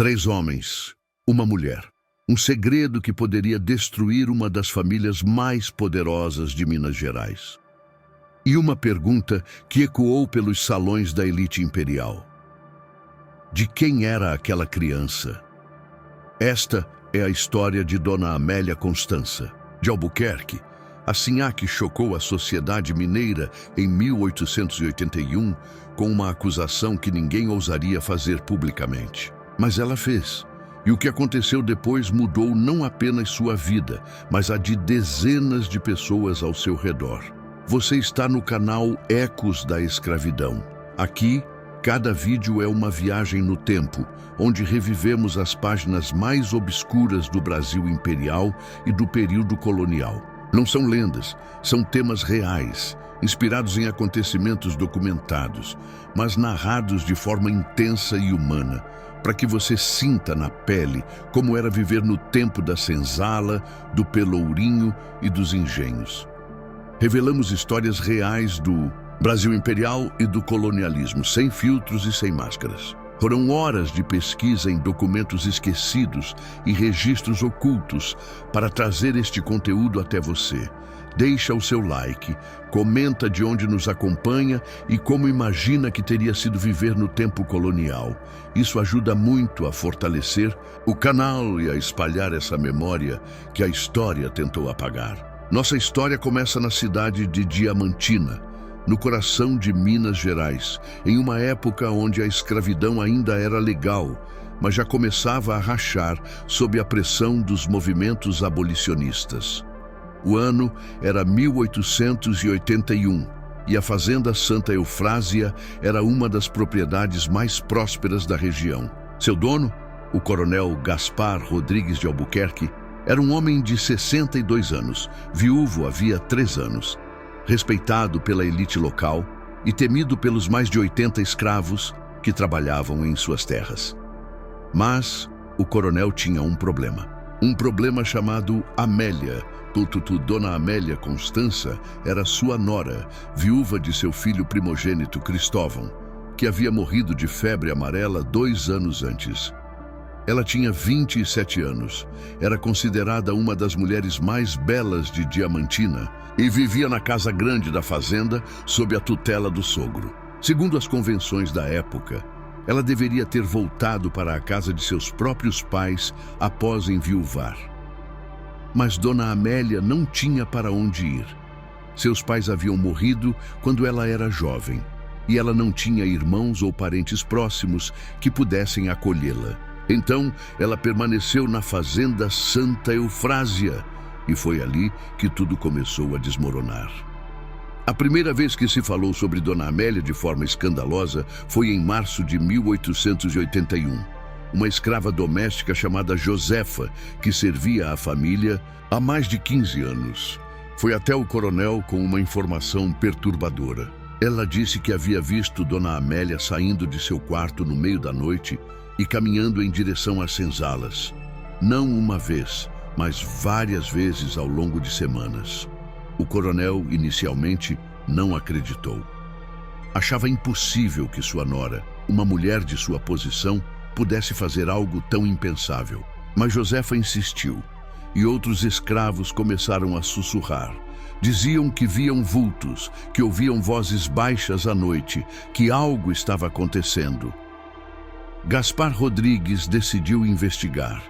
3 homens, uma mulher. Um segredo que poderia destruir uma das famílias mais poderosas de Minas Gerais. E uma pergunta que ecoou pelos salões da elite imperial. De quem era aquela criança? Esta é a história de Dona Amélia Constança, de Albuquerque, a sinhá que chocou a sociedade mineira em 1881 com uma acusação que ninguém ousaria fazer publicamente. Mas ela fez. E o que aconteceu depois mudou não apenas sua vida, mas a de dezenas de pessoas ao seu redor. Você está no canal Ecos da Escravidão. Aqui, cada vídeo é uma viagem no tempo, onde revivemos as páginas mais obscuras do Brasil imperial e do período colonial. Não são lendas, são temas reais, inspirados em acontecimentos documentados, mas narrados de forma intensa e humana, para que você sinta na pele como era viver no tempo da senzala, do pelourinho e dos engenhos. Revelamos histórias reais do Brasil imperial e do colonialismo, sem filtros e sem máscaras. Foram horas de pesquisa em documentos esquecidos e registros ocultos para trazer este conteúdo até você. Deixa o seu like, comenta de onde nos acompanha e como imagina que teria sido viver no tempo colonial. Isso ajuda muito a fortalecer o canal e a espalhar essa memória que a história tentou apagar. Nossa história começa na cidade de Diamantina, no coração de Minas Gerais, em uma época onde a escravidão ainda era legal, mas já começava a rachar sob a pressão dos movimentos abolicionistas. O ano era 1881 e a fazenda Santa Eufrásia era uma das propriedades mais prósperas da região. Seu dono, o coronel Gaspar Rodrigues de Albuquerque, era um homem de 62 anos, viúvo havia 3 anos, respeitado pela elite local e temido pelos mais de 80 escravos que trabalhavam em suas terras. Mas o coronel tinha um problema chamado Amélia. Dona Amélia Constança era sua nora, viúva de seu filho primogênito Cristóvão, que havia morrido de febre amarela 2 anos antes. Ela tinha 27 anos, era considerada uma das mulheres mais belas de Diamantina e vivia na casa grande da fazenda sob a tutela do sogro. Segundo as convenções da época, ela deveria ter voltado para a casa de seus próprios pais após enviuvar. Mas Dona Amélia não tinha para onde ir. Seus pais haviam morrido quando ela era jovem, e ela não tinha irmãos ou parentes próximos que pudessem acolhê-la. Então, ela permaneceu na fazenda Santa Eufrásia, e foi ali que tudo começou a desmoronar. A primeira vez que se falou sobre Dona Amélia de forma escandalosa foi em março de 1881. Uma escrava doméstica chamada Josefa, que servia à família há mais de 15 anos. Foi até o coronel com uma informação perturbadora. Ela disse que havia visto Dona Amélia saindo de seu quarto no meio da noite e caminhando em direção às senzalas. Não uma vez, mas várias vezes ao longo de semanas. O coronel, inicialmente, não acreditou. Achava impossível que sua nora, uma mulher de sua posição, pudesse fazer algo tão impensável. Mas Josefa insistiu, e outros escravos começaram a sussurrar. Diziam que viam vultos, que ouviam vozes baixas à noite, que algo estava acontecendo. Gaspar Rodrigues decidiu investigar.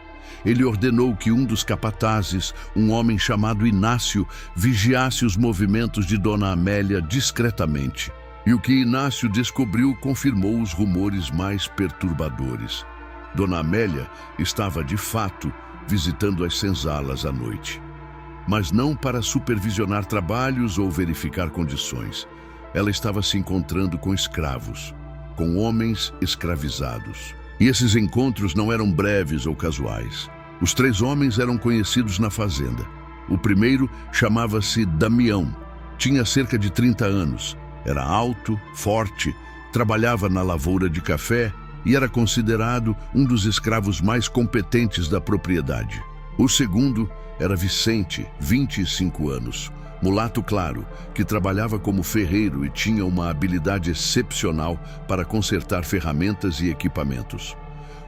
Ele ordenou que um dos capatazes, um homem chamado Inácio, vigiasse os movimentos de Dona Amélia discretamente. E o que Inácio descobriu confirmou os rumores mais perturbadores. Dona Amélia estava, de fato, visitando as senzalas à noite. Mas não para supervisionar trabalhos ou verificar condições. Ela estava se encontrando com escravos, com homens escravizados. E esses encontros não eram breves ou casuais. Os 3 homens eram conhecidos na fazenda. O primeiro chamava-se Damião. Tinha cerca de 30 anos. Era alto, forte, trabalhava na lavoura de café e era considerado um dos escravos mais competentes da propriedade. O segundo era Vicente, 25 anos, mulato claro, que trabalhava como ferreiro e tinha uma habilidade excepcional para consertar ferramentas e equipamentos.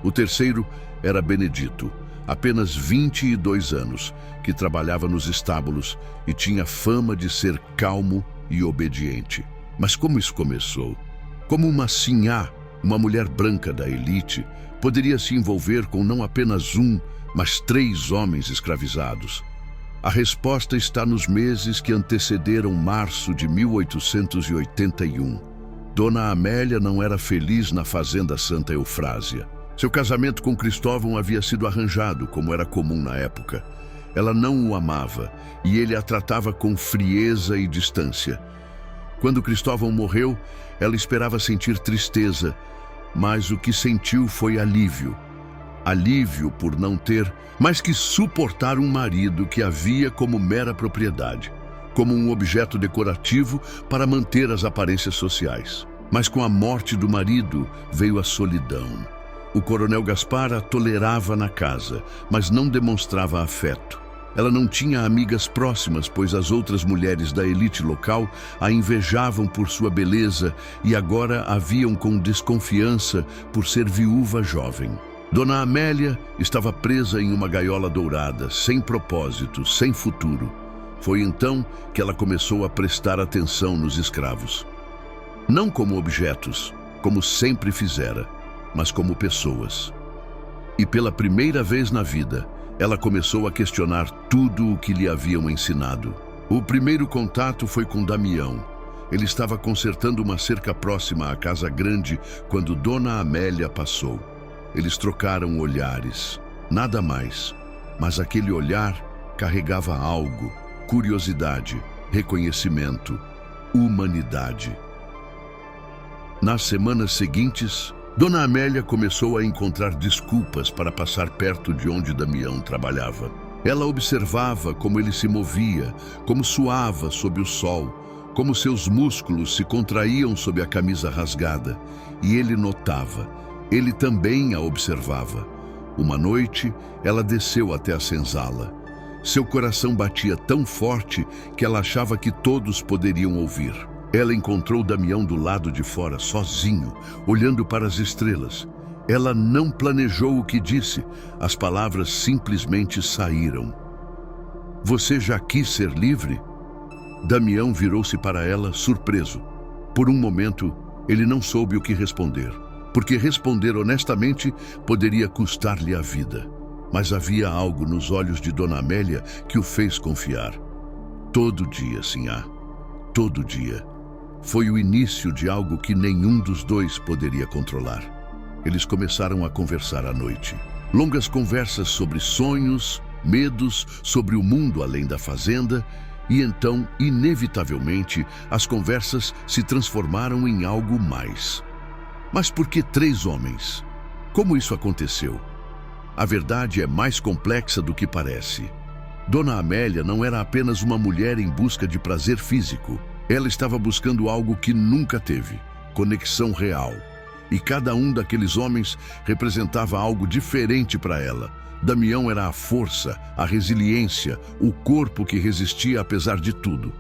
O terceiro era Benedito, apenas 22 anos, que trabalhava nos estábulos e tinha fama de ser calmo e obediente. Mas como isso começou? Como uma sinhá, uma mulher branca da elite, poderia se envolver com não apenas um, mas 3 homens escravizados? A resposta está nos meses que antecederam março de 1881. Dona Amélia não era feliz na fazenda Santa Eufrásia. Seu casamento com Cristóvão havia sido arranjado, como era comum na época. Ela não o amava e ele a tratava com frieza e distância. Quando Cristóvão morreu, ela esperava sentir tristeza, mas o que sentiu foi alívio. Alívio por não ter mais que suportar um marido que a via como mera propriedade, como um objeto decorativo para manter as aparências sociais. Mas com a morte do marido veio a solidão. O coronel Gaspar a tolerava na casa, mas não demonstrava afeto. Ela não tinha amigas próximas, pois as outras mulheres da elite local a invejavam por sua beleza e agora a viam com desconfiança por ser viúva jovem. Dona Amélia estava presa em uma gaiola dourada, sem propósito, sem futuro. Foi então que ela começou a prestar atenção nos escravos. Não como objetos, como sempre fizera, mas como pessoas. E pela primeira vez na vida, ela começou a questionar tudo o que lhe haviam ensinado. O primeiro contato foi com Damião. Ele estava consertando uma cerca próxima à casa grande quando Dona Amélia passou. Eles trocaram olhares, nada mais, mas aquele olhar carregava algo: curiosidade, reconhecimento, humanidade. Nas semanas seguintes, Dona Amélia começou a encontrar desculpas para passar perto de onde Damião trabalhava. Ela observava como ele se movia, como suava sob o sol, como seus músculos se contraíam sob a camisa rasgada. E ele notava, ele também a observava. Uma noite, ela desceu até a senzala. Seu coração batia tão forte que ela achava que todos poderiam ouvir. Ela encontrou Damião do lado de fora, sozinho, olhando para as estrelas. Ela não planejou o que disse, as palavras simplesmente saíram. Você já quis ser livre? Damião virou-se para ela, surpreso. Por um momento, ele não soube o que responder, porque responder honestamente poderia custar-lhe a vida. Mas havia algo nos olhos de Dona Amélia que o fez confiar. Todo dia, sinhá, todo dia. Foi o início de algo que nenhum dos dois poderia controlar. Eles começaram a conversar à noite. Longas conversas sobre sonhos, medos, sobre o mundo além da fazenda, e então, inevitavelmente, as conversas se transformaram em algo mais. Mas por que 3 homens? Como isso aconteceu? A verdade é mais complexa do que parece. Dona Amélia não era apenas uma mulher em busca de prazer físico. Ela estava buscando algo que nunca teve: conexão real. E cada um daqueles homens representava algo diferente para ela. Damião era a força, a resiliência, o corpo que resistia apesar de tudo.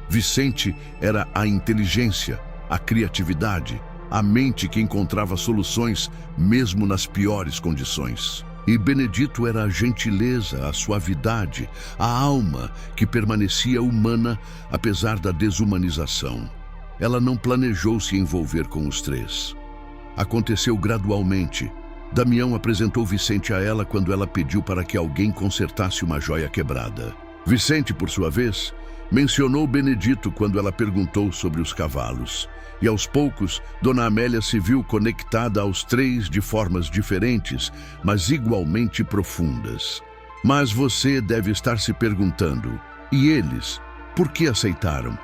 Vicente era a inteligência, a criatividade, a mente que encontrava soluções mesmo nas piores condições. E Benedito era a gentileza, a suavidade, a alma que permanecia humana apesar da desumanização. Ela não planejou se envolver com os 3. Aconteceu gradualmente. Damião apresentou Vicente a ela quando ela pediu para que alguém consertasse uma joia quebrada. Vicente, por sua vez, mencionou Benedito quando ela perguntou sobre os cavalos. E aos poucos, Dona Amélia se viu conectada aos 3 de formas diferentes, mas igualmente profundas. Mas você deve estar se perguntando, e eles, por que aceitaram?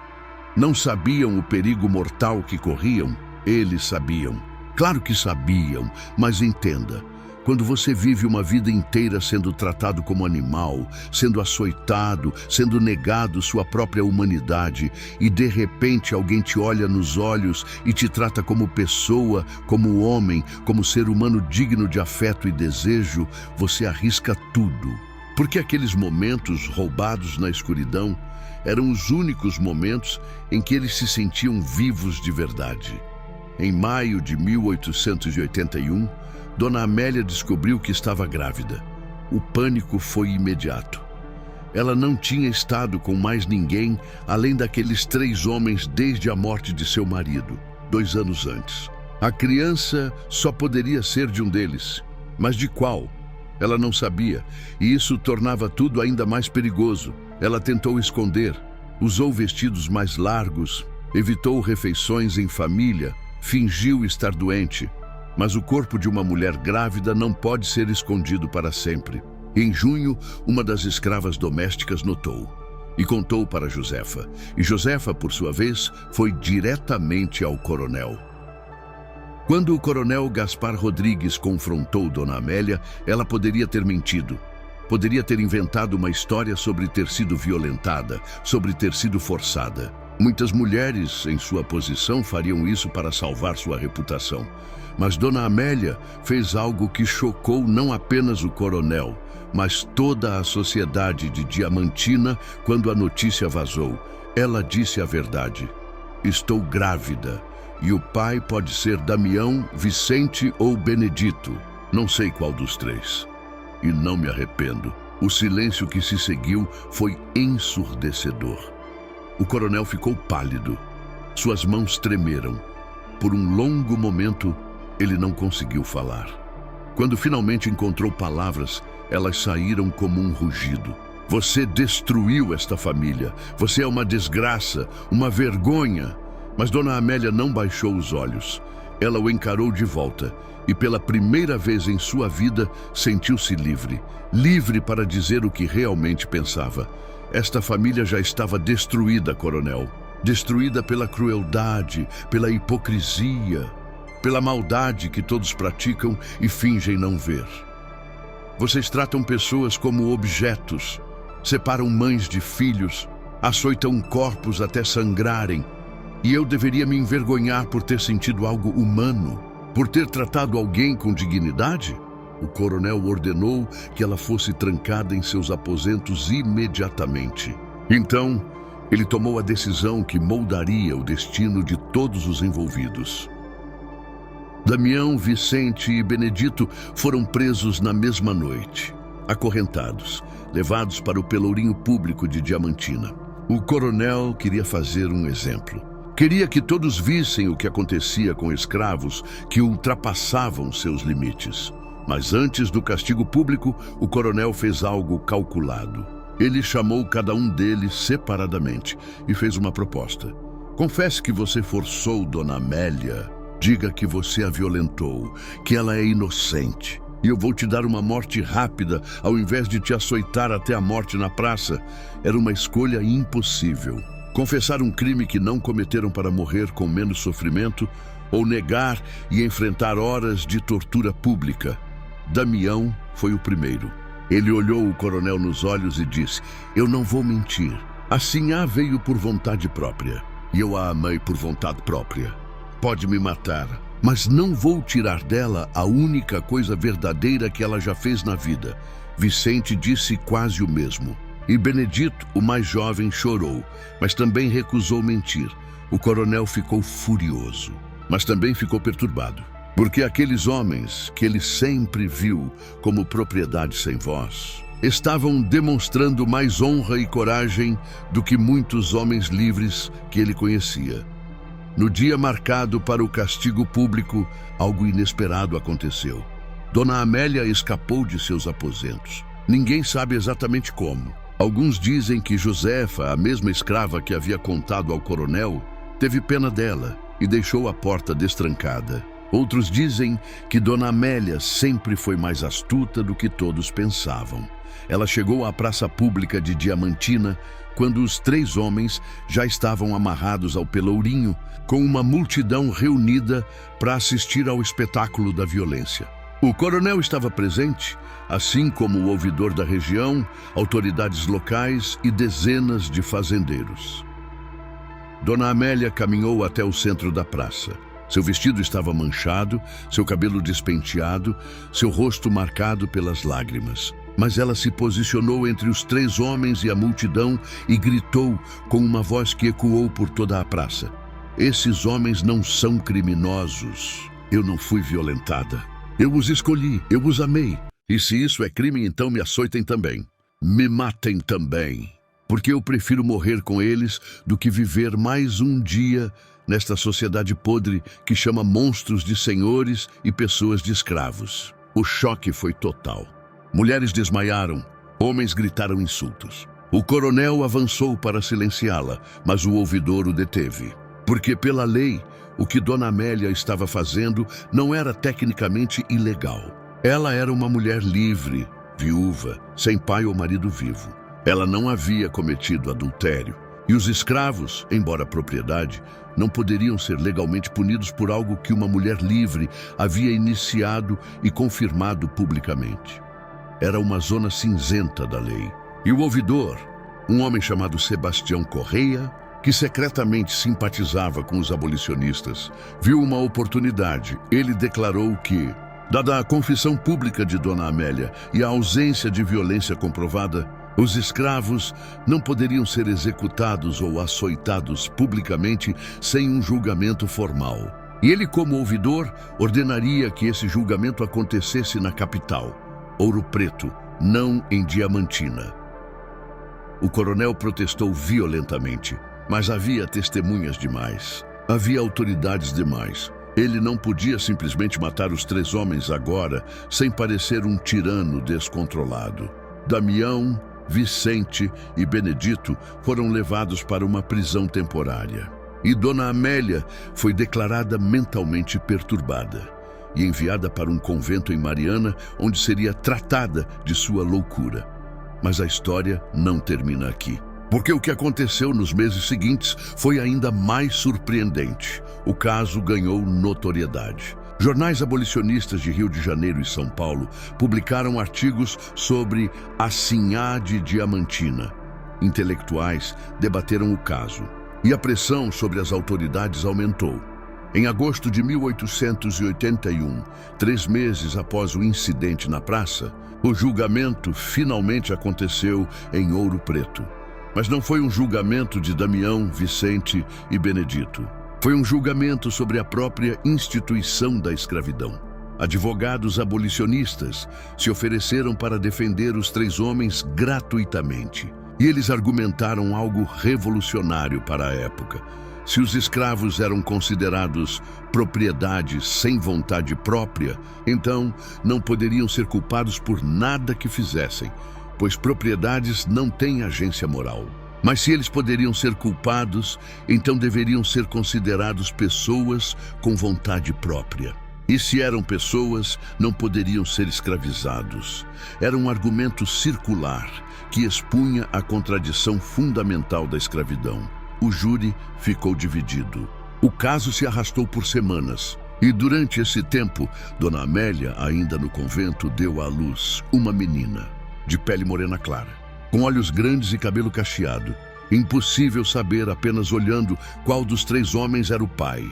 Não sabiam o perigo mortal que corriam? Eles sabiam. Claro que sabiam, mas entenda. Quando você vive uma vida inteira sendo tratado como animal, sendo açoitado, sendo negado sua própria humanidade, e de repente alguém te olha nos olhos e te trata como pessoa, como homem, como ser humano digno de afeto e desejo, você arrisca tudo. Porque aqueles momentos roubados na escuridão eram os únicos momentos em que eles se sentiam vivos de verdade. Em maio de 1881, Dona Amélia descobriu que estava grávida. O pânico foi imediato. Ela não tinha estado com mais ninguém além daqueles 3 homens desde a morte de seu marido, 2 anos antes. A criança só poderia ser de um deles, mas de qual? Ela não sabia, e isso tornava tudo ainda mais perigoso. Ela tentou esconder, usou vestidos mais largos, evitou refeições em família, fingiu estar doente. Mas o corpo de uma mulher grávida não pode ser escondido para sempre. Em junho, uma das escravas domésticas notou e contou para Josefa. E Josefa, por sua vez, foi diretamente ao coronel. Quando o coronel Gaspar Rodrigues confrontou Dona Amélia, ela poderia ter mentido. Poderia ter inventado uma história sobre ter sido violentada, sobre ter sido forçada. Muitas mulheres em sua posição fariam isso para salvar sua reputação. Mas Dona Amélia fez algo que chocou não apenas o coronel, mas toda a sociedade de Diamantina quando a notícia vazou. Ela disse a verdade. Estou grávida, e o pai pode ser Damião, Vicente ou Benedito. Não sei qual dos 3. E não me arrependo. O silêncio que se seguiu foi ensurdecedor. O coronel ficou pálido. Suas mãos tremeram. Por um longo momento, ele não conseguiu falar. Quando finalmente encontrou palavras, elas saíram como um rugido. Você destruiu esta família. Você é uma desgraça, uma vergonha. Mas Dona Amélia não baixou os olhos. Ela o encarou de volta e pela primeira vez em sua vida sentiu-se livre. Livre para dizer o que realmente pensava. Esta família já estava destruída, coronel. Destruída pela crueldade, pela hipocrisia, pela maldade que todos praticam e fingem não ver. Vocês tratam pessoas como objetos, separam mães de filhos, açoitam corpos até sangrarem. E eu deveria me envergonhar por ter sentido algo humano, por ter tratado alguém com dignidade? O coronel ordenou que ela fosse trancada em seus aposentos imediatamente. Então, ele tomou a decisão que moldaria o destino de todos os envolvidos. Damião, Vicente e Benedito foram presos na mesma noite, acorrentados, levados para o pelourinho público de Diamantina. O coronel queria fazer um exemplo. Queria que todos vissem o que acontecia com escravos que ultrapassavam seus limites. Mas antes do castigo público, o coronel fez algo calculado. Ele chamou cada um deles separadamente e fez uma proposta. Confesse que você forçou Dona Amélia. Diga que você a violentou, que ela é inocente. E eu vou te dar uma morte rápida, ao invés de te açoitar até a morte na praça. Era uma escolha impossível. Confessar um crime que não cometeram para morrer com menos sofrimento, ou negar e enfrentar horas de tortura pública. Damião foi o primeiro. Ele olhou o coronel nos olhos e disse: eu não vou mentir. A Sinhá veio por vontade própria, e eu a amei por vontade própria. Pode me matar, mas não vou tirar dela a única coisa verdadeira que ela já fez na vida. Vicente disse quase o mesmo. E Benedito, o mais jovem, chorou, mas também recusou mentir. O coronel ficou furioso, mas também ficou perturbado, porque aqueles homens que ele sempre viu como propriedade sem voz, estavam demonstrando mais honra e coragem do que muitos homens livres que ele conhecia. No dia marcado para o castigo público, algo inesperado aconteceu. Dona Amélia escapou de seus aposentos. Ninguém sabe exatamente como. Alguns dizem que Josefa, a mesma escrava que havia contado ao coronel, teve pena dela e deixou a porta destrancada. Outros dizem que Dona Amélia sempre foi mais astuta do que todos pensavam. Ela chegou à praça pública de Diamantina quando os 3 homens já estavam amarrados ao pelourinho, com uma multidão reunida para assistir ao espetáculo da violência. O coronel estava presente, assim como o ouvidor da região, autoridades locais e dezenas de fazendeiros. Dona Amélia caminhou até o centro da praça. Seu vestido estava manchado, seu cabelo despenteado, seu rosto marcado pelas lágrimas. Mas ela se posicionou entre os 3 homens e a multidão e gritou com uma voz que ecoou por toda a praça: esses homens não são criminosos. Eu não fui violentada. Eu os escolhi, eu os amei. E se isso é crime, então me açoitem também. Me matem também. Porque eu prefiro morrer com eles do que viver mais um dia nesta sociedade podre que chama monstros de senhores e pessoas de escravos. O choque foi total. Mulheres desmaiaram, homens gritaram insultos. O coronel avançou para silenciá-la, mas o ouvidor o deteve. Porque, pela lei, o que Dona Amélia estava fazendo não era tecnicamente ilegal. Ela era uma mulher livre, viúva, sem pai ou marido vivo. Ela não havia cometido adultério. E os escravos, embora propriedade, não poderiam ser legalmente punidos por algo que uma mulher livre havia iniciado e confirmado publicamente. Era uma zona cinzenta da lei. E o ouvidor, um homem chamado Sebastião Correia, que secretamente simpatizava com os abolicionistas, viu uma oportunidade. Ele declarou que, dada a confissão pública de Dona Amélia e a ausência de violência comprovada, os escravos não poderiam ser executados ou açoitados publicamente sem um julgamento formal. E ele, como ouvidor, ordenaria que esse julgamento acontecesse na capital, Ouro Preto, não em Diamantina. O coronel protestou violentamente, mas havia testemunhas demais. Havia autoridades demais. Ele não podia simplesmente matar os 3 homens agora, sem parecer um tirano descontrolado. Damião, Vicente e Benedito foram levados para uma prisão temporária. E Dona Amélia foi declarada mentalmente perturbada e enviada para um convento em Mariana, onde seria tratada de sua loucura. Mas a história não termina aqui. Porque o que aconteceu nos meses seguintes foi ainda mais surpreendente. O caso ganhou notoriedade. Jornais abolicionistas de Rio de Janeiro e São Paulo publicaram artigos sobre a Sinhá de Diamantina. Intelectuais debateram o caso, e a pressão sobre as autoridades aumentou. Em agosto de 1881, 3 meses após o incidente na praça, o julgamento finalmente aconteceu em Ouro Preto. Mas não foi um julgamento de Damião, Vicente e Benedito. Foi um julgamento sobre a própria instituição da escravidão. Advogados abolicionistas se ofereceram para defender os 3 homens gratuitamente. E eles argumentaram algo revolucionário para a época. Se os escravos eram considerados propriedade sem vontade própria, então não poderiam ser culpados por nada que fizessem, pois propriedades não têm agência moral. Mas se eles poderiam ser culpados, então deveriam ser considerados pessoas com vontade própria. E se eram pessoas, não poderiam ser escravizados. Era um argumento circular que expunha a contradição fundamental da escravidão. O júri ficou dividido. O caso se arrastou por semanas. E durante esse tempo, Dona Amélia, ainda no convento, deu à luz uma menina, de pele morena clara, com olhos grandes e cabelo cacheado. Impossível saber apenas olhando qual dos 3 homens era o pai.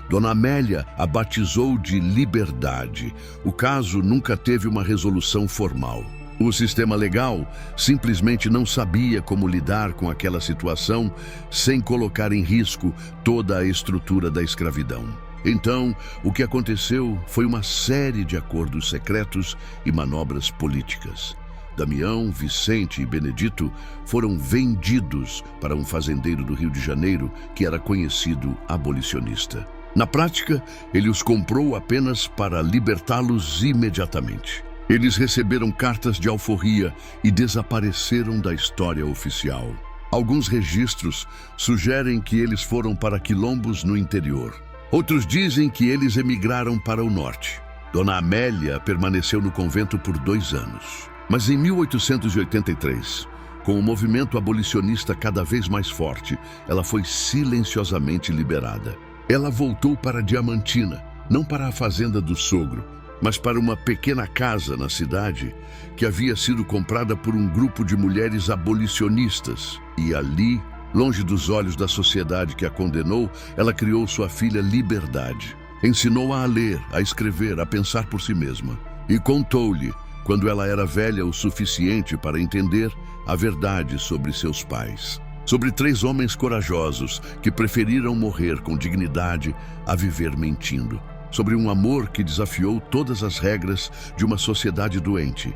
Dona Amélia a batizou de Liberdade. O caso nunca teve uma resolução formal. O sistema legal simplesmente não sabia como lidar com aquela situação sem colocar em risco toda a estrutura da escravidão. Então, o que aconteceu foi uma série de acordos secretos e manobras políticas. Damião, Vicente e Benedito foram vendidos para um fazendeiro do Rio de Janeiro que era conhecido abolicionista. Na prática, ele os comprou apenas para libertá-los imediatamente. Eles receberam cartas de alforria e desapareceram da história oficial. Alguns registros sugerem que eles foram para quilombos no interior. Outros dizem que eles emigraram para o norte. Dona Amélia permaneceu no convento por 2 anos. Mas em 1883, com o movimento abolicionista cada vez mais forte, ela foi silenciosamente liberada. Ela voltou para Diamantina, não para a fazenda do sogro, mas para uma pequena casa na cidade que havia sido comprada por um grupo de mulheres abolicionistas. E ali, longe dos olhos da sociedade que a condenou, ela criou sua filha Liberdade. Ensinou-a a ler, a escrever, a pensar por si mesma. E contou-lhe, quando ela era velha o suficiente para entender, a verdade sobre seus pais. Sobre 3 homens corajosos que preferiram morrer com dignidade a viver mentindo. sobre um amor que desafiou todas as regras de uma sociedade doente.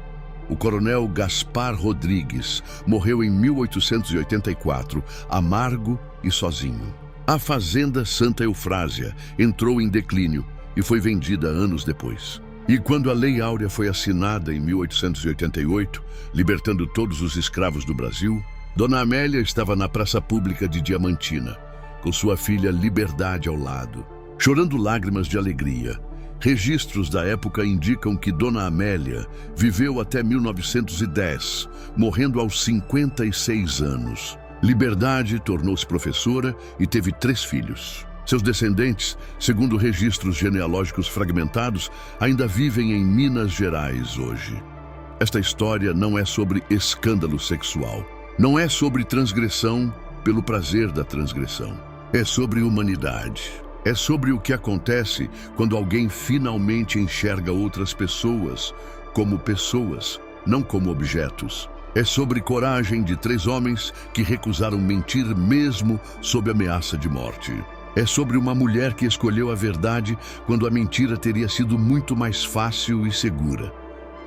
O coronel Gaspar Rodrigues morreu em 1884, amargo e sozinho. A fazenda Santa Eufrásia entrou em declínio e foi vendida anos depois. E quando a Lei Áurea foi assinada em 1888, libertando todos os escravos do Brasil, Dona Amélia estava na praça pública de Diamantina, com sua filha Liberdade ao lado, chorando lágrimas de alegria. Registros da época indicam que Dona Amélia viveu até 1910, morrendo aos 56 anos. Liberdade tornou-se professora e teve 3 filhos. Seus descendentes, segundo registros genealógicos fragmentados, ainda vivem em Minas Gerais hoje. Esta história não é sobre escândalo sexual. Não é sobre transgressão pelo prazer da transgressão. É sobre humanidade. É sobre o que acontece quando alguém finalmente enxerga outras pessoas, não como objetos. É sobre coragem de 3 homens que recusaram mentir mesmo sob ameaça de morte. É sobre uma mulher que escolheu a verdade quando a mentira teria sido muito mais fácil e segura.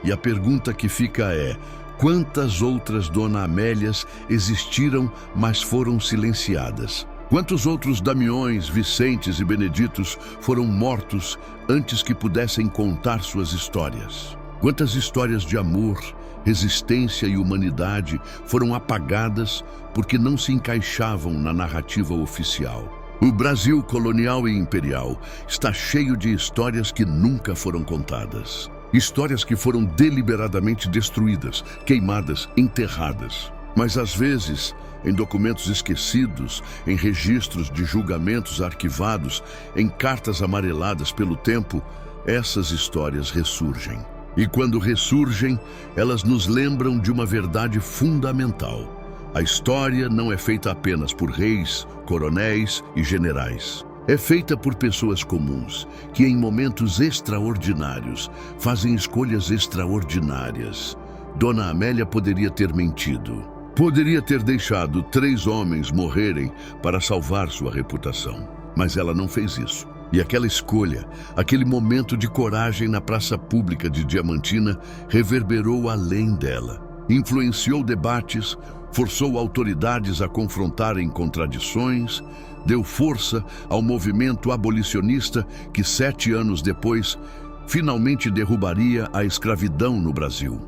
E a pergunta que fica é: quantas outras Dona Amélias existiram, mas foram silenciadas? Quantos outros Damiões, Vicentes e Beneditos foram mortos antes que pudessem contar suas histórias? Quantas histórias de amor, resistência e humanidade foram apagadas porque não se encaixavam na narrativa oficial? O Brasil colonial e imperial está cheio de histórias que nunca foram contadas. Histórias que foram deliberadamente destruídas, queimadas, enterradas. Mas às vezes, em documentos esquecidos, em registros de julgamentos arquivados, em cartas amareladas pelo tempo, essas histórias ressurgem. E quando ressurgem, elas nos lembram de uma verdade fundamental. A história não é feita apenas por reis, coronéis e generais. É feita por pessoas comuns, que em momentos extraordinários fazem escolhas extraordinárias. Dona Amélia poderia ter mentido. Poderia ter deixado 3 homens morrerem para salvar sua reputação. Mas ela não fez isso. E aquela escolha, aquele momento de coragem na praça pública de Diamantina, reverberou além dela. Influenciou debates, forçou autoridades a confrontarem contradições, deu força ao movimento abolicionista que 7 anos depois finalmente derrubaria a escravidão no Brasil.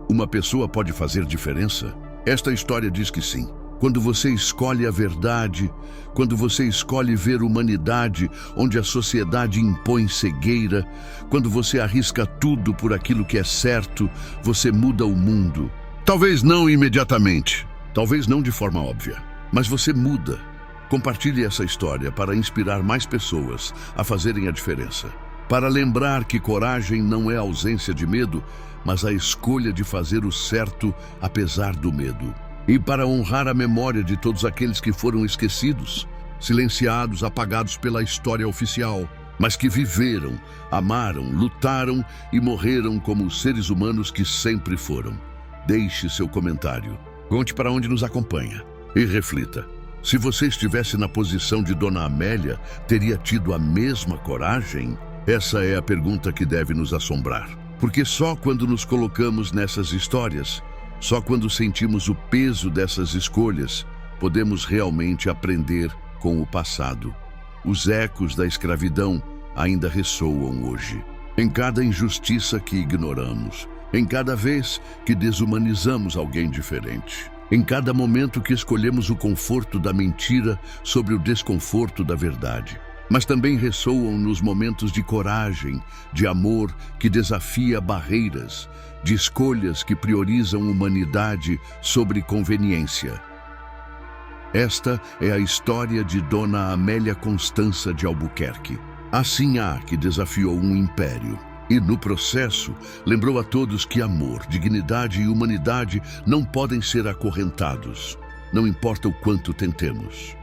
Uma pessoa pode fazer diferença? Esta história diz que sim. Quando você escolhe a verdade, quando você escolhe ver humanidade onde a sociedade impõe cegueira, quando você arrisca tudo por aquilo que é certo, você muda o mundo. Talvez não imediatamente, talvez não de forma óbvia, mas você muda. Compartilhe essa história para inspirar mais pessoas a fazerem a diferença. Para lembrar que coragem não é ausência de medo, mas a escolha de fazer o certo apesar do medo. E para honrar a memória de todos aqueles que foram esquecidos, silenciados, apagados pela história oficial, mas que viveram, amaram, lutaram e morreram como os seres humanos que sempre foram. Deixe seu comentário, conte para onde nos acompanha e reflita. Se você estivesse na posição de Dona Amélia, teria tido a mesma coragem? Essa é a pergunta que deve nos assombrar. Porque só quando nos colocamos nessas histórias, só quando sentimos o peso dessas escolhas, podemos realmente aprender com o passado. Os ecos da escravidão ainda ressoam hoje. Em cada injustiça que ignoramos, em cada vez que desumanizamos alguém diferente, em cada momento que escolhemos o conforto da mentira sobre o desconforto da verdade. Mas também ressoam nos momentos de coragem, de amor que desafia barreiras, de escolhas que priorizam humanidade sobre conveniência. Esta é a história de Dona Amélia Constança de Albuquerque. A sinhá que desafiou um império. E no processo, lembrou a todos que amor, dignidade e humanidade não podem ser acorrentados, não importa o quanto tentemos.